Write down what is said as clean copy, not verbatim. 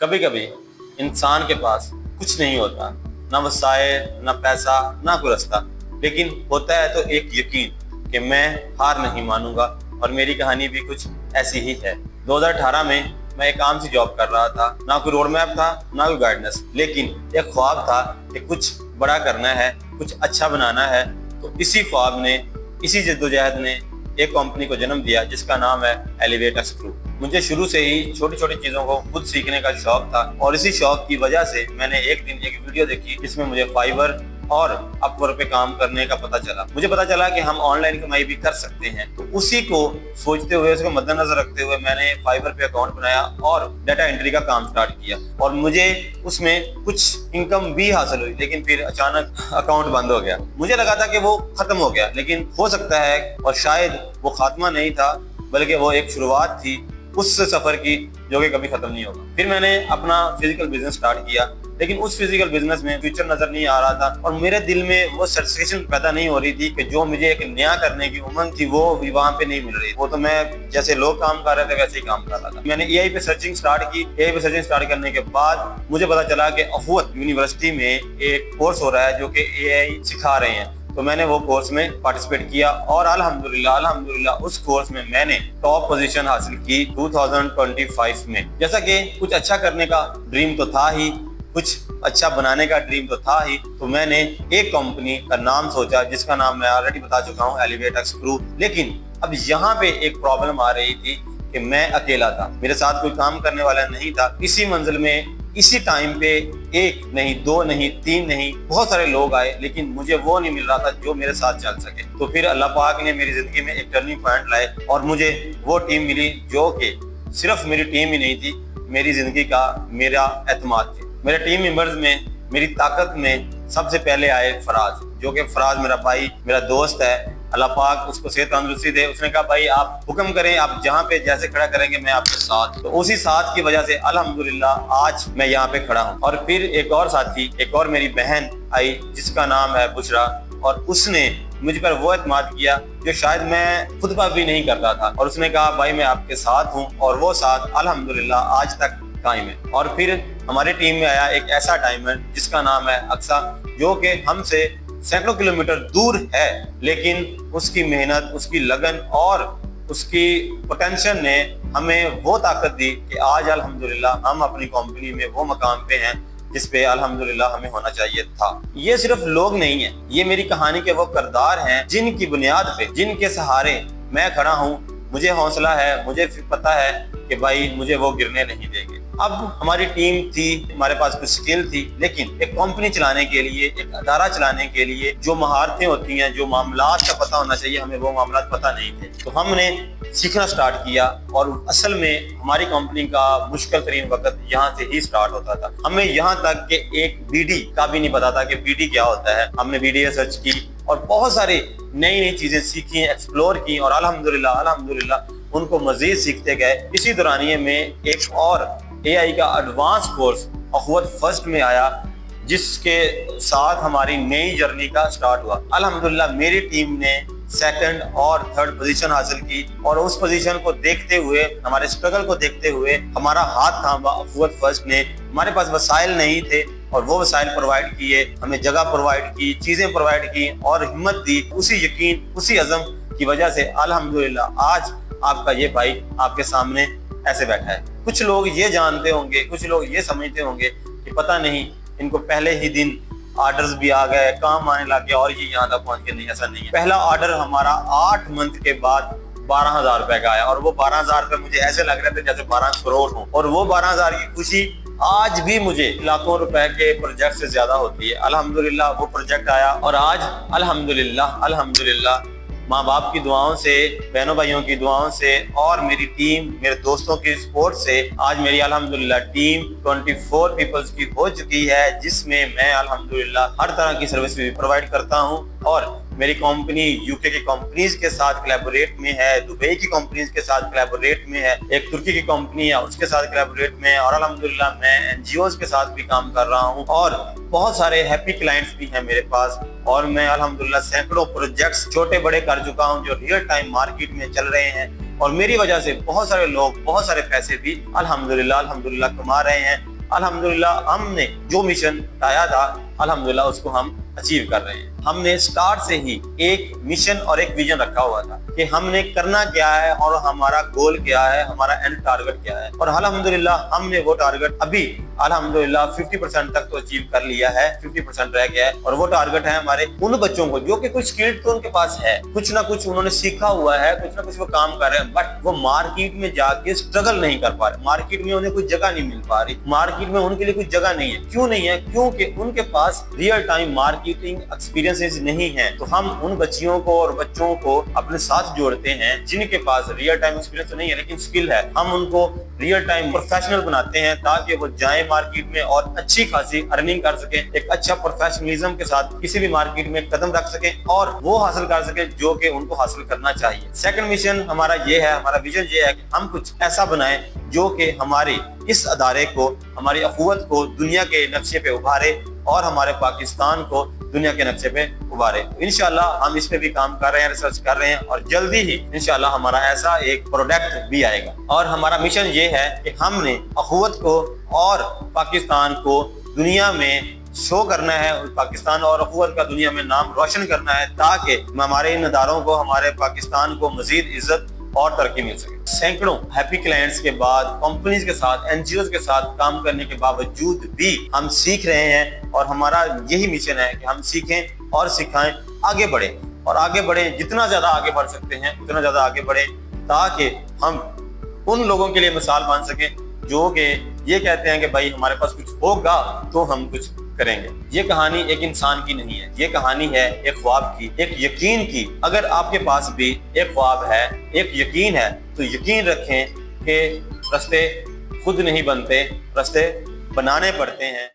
कभी कभी इंसान के पास कुछ नहीं होता, ना वसाइल, ना पैसा, ना कोई रास्ता, लेकिन होता है तो एक यकीन कि मैं हार नहीं मानूंगा। और मेरी कहानी भी कुछ ऐसी ही है। 2018 में मैं एक आम सी जॉब कर रहा था, ना कोई रोड मैप था, ना कोई गाइडेंस, लेकिन एक ख्वाब था कि कुछ बड़ा करना है, कुछ अच्छा बनाना है। तो इसी ख्वाब ने, इसी जद्दोजहद ने एक कंपनी को जन्म दिया जिसका नाम है एलिवेट एक्सप्रो। मुझे शुरू से ही छोटी छोटी चीजों को खुद सीखने का शौक था और इसी शौक की वजह से मैंने एक दिन एक वीडियो देखी जिसमें मुझे फाइवर और अपवर्क पे काम करने का पता चला। मुझे पता चला कि हम ऑनलाइन कमाई भी कर सकते हैं। तो उसी को सोचते हुए, उसको मद्देनजर रखते हुए मैंने फाइवर पे अकाउंट बनाया और डाटा एंट्री का काम स्टार्ट किया और मुझे उसमें कुछ इनकम भी हासिल हुई। लेकिन फिर अचानक अकाउंट बंद हो गया। मुझे लगा था कि वो खत्म हो गया, लेकिन हो सकता है और शायद वो खात्मा नहीं था, बल्कि वो एक शुरुआत थी उस सफर की जो कि कभी खत्म नहीं होगा। फिर मैंने अपना फिजिकल बिजनेस स्टार्ट किया, लेकिन उस फिजिकल बिजनेस में फ्यूचर नजर नहीं आ रहा था और मेरे दिल में वो सेटिस्फेक्शन पैदा नहीं हो रही थी कि जो मुझे एक नया करने की उमंग थी वो भी वहां पे नहीं मिल रही। वो तो मैं जैसे लोग काम कर रहे थे वैसे ही काम कर रहा था। मैंने एआई पे सर्चिंग स्टार्ट की। एआई पे सर्चिंग स्टार्ट करने के बाद मुझे पता चला कि अखवत यूनिवर्सिटी में एक कोर्स हो रहा है जो कि एआई सिखा रहे हैं। तो मैंने वो कोर्स में पार्टिसिपेट किया और अल्हम्दुलिल्लाह उस कोर्स में मैंने टॉप पोजीशन हासिल की 2025 में। जैसा कि कुछ अच्छा करने का ड्रीम तो था ही, कुछ अच्छा बनाने का ड्रीम तो था ही, तो मैंने एक कंपनी का नाम सोचा जिसका नाम मैं ऑलरेडी बता चुका हूँ, एलिवेट एक्सप्रो। लेकिन अब यहाँ पे एक प्रॉब्लम आ रही थी कि मैं अकेला था, मेरे साथ कोई काम करने वाला नहीं था। इसी मंजिल में इसी टाइम पे एक नहीं, दो नहीं, तीन नहीं, बहुत सारे लोग आए, लेकिन मुझे वो नहीं मिल रहा था जो मेरे साथ चल सके। तो फिर अल्लाह पाक ने मेरी जिंदगी में एक टर्निंग पॉइंट लाए और मुझे वो टीम मिली जो कि सिर्फ मेरी टीम ही नहीं थी, मेरी जिंदगी का मेरा एतमाद थी। मेरे टीम मेंबर्स में, मेरी ताकत में सबसे पहले आए फराज, जो कि फराज मेरा भाई, मेरा दोस्त है। अल्लाह पाक उसको सेहत तंदुरुस्ती दे। उसने कहा भाई आप हुक्म करें, आप जहाँ पे जैसे खड़ा करेंगे मैं आपके साथ। तो उसी साथ की वजह से अल्हम्दुलिल्लाह आज मैं यहाँ पे खड़ा हूँ। और फिर एक और साथी, एक और मेरी बहन आई जिसका नाम है बुशरा, और उसने मुझ पर वो एतमाद किया जो शायद मैं खुद पर भी नहीं करता था। और उसने कहा भाई मैं आपके साथ हूँ, और वो साथ अल्हम्दुलिल्लाह आज तक कायम है। और फिर हमारी टीम में आया एक ऐसा डायमंड जिसका नाम है अक्सा, जो कि हमसे सैकड़ों किलोमीटर दूर है, लेकिन उसकी मेहनत, उसकी लगन और उसकी पोटेंशियल ने हमें वो ताकत दी कि आज अल्हम्दुलिल्लाह हम अपनी कंपनी में वो मकाम पे हैं जिस पे अल्हम्दुलिल्लाह हमें होना चाहिए था। ये सिर्फ लोग नहीं है, ये मेरी कहानी के वो किरदार हैं जिनकी बुनियाद पे, जिनके सहारे मैं खड़ा हूँ। मुझे हौसला है, मुझे पता है कि भाई मुझे वो गिरने नहीं देंगे। अब हमारी टीम थी, हमारे पास कुछ स्किल थी, लेकिन एक कंपनी चलाने के लिए, एक अदारा चलाने के लिए जो महारतें होती हैं, जो मामलात का पता होना चाहिए, हमें वो मामलात पता नहीं थे। तो हमने सीखना स्टार्ट किया और असल में हमारी कंपनी का मुश्किल तरीन वक्त यहाँ से ही स्टार्ट होता था। हमें यहाँ तक कि एक बीडी का भी नहीं पता था कि बीडी क्या होता है। हमने बीडी सर्च की और बहुत सारी नई नई चीजें सीखी, एक्सप्लोर की और अल्हम्दुलिल्लाह उनको मजीद सीखते गए। इसी दौरानिये में एक और एआई का एडवांस कोर्स अखवत फर्स्ट में आया, जिसके साथ हमारी नई जर्नी का स्टार्ट हुआ। अल्हम्दुलिल्लाह मेरी टीम ने सेकंड और थर्ड पोजीशन हासिल की और उस पोजीशन को देखते हुए, हमारे स्ट्रगल को देखते हुए हमारा हाथ थामा अखवत फर्स्ट ने। हमारे पास वसाइल नहीं थे और वो वसाइल प्रोवाइड किए, हमें जगह प्रोवाइड की, चीजें प्रोवाइड की और हिम्मत दी। उसी यकीन, उसी अज़म की वजह से अल्हम्दुलिल्लाह आज आपका ये भाई आपके सामने ऐसे बैठा है। कुछ लोग ये जानते होंगे, कुछ लोग ये समझते होंगे कि पता नहीं इनको पहले ही दिन ऑर्डर्स भी आ गए, काम आने लग गया और ये यहाँ तक पहुंच के। नहीं, ऐसा नहीं है। पहला ऑर्डर हमारा 8 मंथ के बाद 12,000 रुपए का आया और वो 12,000 रुपए मुझे ऐसे लग रहे थे जैसे 12 करोड़ हो। और वो 12,000 की खुशी आज भी मुझे लाखों रुपए के प्रोजेक्ट से ज्यादा होती है। अल्हम्दुलिल्लाह वो प्रोजेक्ट आया और आज अल्हम्दुलिल्लाह माँ बाप की दुआओं से, बहनों भाइयों की दुआओं से और मेरी टीम, मेरे दोस्तों की सपोर्ट से आज मेरी अल्हम्दुलिल्लाह टीम 24 पीपल्स की हो चुकी है, जिसमें मैं अल्हम्दुलिल्लाह हर तरह की सर्विस भी प्रोवाइड करता हूँ। और मेरी कंपनी यूके की कंपनीज के साथ कोलैबोरेट में है, दुबई की कंपनीज के साथ कोलैबोरेट में है, एक तुर्की की कंपनी है उसके साथ कोलैबोरेट में है और अल्हम्दुलिल्लाह मैं एनजीओज के साथ भी काम कर रहा हूँ और बहुत सारे हैप्पी क्लाइंट्स भी हैं मेरे पास। और मैं अल्हम्दुलिल्लाह सैकड़ों प्रोजेक्ट्स छोटे बड़े कर चुका हूँ जो रियल टाइम मार्केट में चल रहे हैं। اور میری وجہ سے بہت سارے لوگ بہت سارے پیسے بھی الحمدللہ کما رہے ہیں۔ الحمدللہ ہم نے جو مشن لایا تھا الحمدللہ اس کو ہم اچیو کر رہے ہیں۔ ہم نے سٹارٹ سے ہی ایک مشن اور ایک ویژن رکھا ہوا تھا کہ ہم نے کرنا کیا ہے اور ہمارا گول کیا ہے، ہمارا اینڈ ٹارگٹ کیا ہے، اور الحمدللہ ہم نے وہ ٹارگٹ ابھی الحمدللہ 50% تک تو اچیو کر لیا ہے، 50% رہ گیا ہے۔ اور وہ ٹارگٹ ہے ہمارے ان بچوں کو جو کہ کچھ اسکل تو ان کے پاس ہے، کچھ نہ کچھ انہوں نے سیکھا ہوا ہے، کچھ نہ کچھ وہ کام کر رہے ہیں، بٹ وہ مارکیٹ میں جا کے اسٹرگل نہیں کر پا رہے، مارکیٹ میں انہیں کوئی جگہ نہیں مل پا رہی، مارکیٹ میں ان کے لیے کوئی جگہ نہیں ہے۔ کیوں نہیں ہے؟ کیونکہ ان کے پاس ریئل ٹائم مارکیٹنگ ایکسپیرینس نہیں ہے۔ تو ہم ان بچیوں کو اور بچوں کو اپنے ساتھ جوڑتے ہیں جن کے پاس ریئل ٹائم ایکسپیرینس نہیں ہے لیکن اسکل ہے، ہم ان کو ریئل ٹائم پروفیشنل بناتے ہیں تاکہ وہ جائیں مارکیٹ میں اور اچھی خاصی ارننگ کر سکیں، ایک اچھا پروفیشنلزم کے ساتھ کسی بھی مارکیٹ میں قدم رکھ سکیں اور وہ حاصل کر سکیں جو کہ ان کو حاصل کرنا چاہیے۔ سیکنڈ مشن ہمارا یہ ہے، ہمارا ویژن یہ ہے کہ ہم کچھ ایسا بنائیں جو کہ ہمارے اس ادارے کو، ہماری اخوت کو دنیا کے نقشے پہ ابھارے اور ہمارے پاکستان کو دنیا کے نقشے پہ ابھارے۔ انشاءاللہ ہم اس پہ بھی کام کر رہے ہیں، ریسرچ کر رہے ہیں، اور جلدی ہی انشاءاللہ ہمارا ایسا ایک پروڈکٹ بھی آئے گا۔ اور ہمارا مشن یہ ہے کہ ہم نے اخوت کو اور پاکستان کو دنیا میں شو کرنا ہے، پاکستان اور اخوت کا دنیا میں نام روشن کرنا ہے تاکہ ہمارے ان اداروں کو، ہمارے پاکستان کو مزید عزت اور ترقی مل سکے۔ سینکڑوں ہیپی کلائنٹس کے بعد، کمپنیز کے ساتھ، این جی اوز کے ساتھ کام کرنے کے باوجود بھی ہم سیکھ رہے ہیں، اور ہمارا یہی مشن ہے کہ ہم سیکھیں اور سکھائیں، آگے بڑھیں اور آگے بڑھیں، جتنا زیادہ آگے بڑھ سکتے ہیں اتنا زیادہ آگے بڑھیں تاکہ ہم ان لوگوں کے لیے مثال بن سکیں جو کہ یہ کہتے ہیں کہ بھائی ہمارے پاس کچھ ہوگا تو ہم کچھ کریں گے۔ یہ کہانی ایک انسان کی نہیں ہے، یہ کہانی ہے ایک خواب کی، ایک یقین کی۔ اگر آپ کے پاس بھی ایک خواب ہے، ایک یقین ہے، تو یقین رکھیں کہ راستے خود نہیں بنتے، راستے بنانے پڑتے ہیں۔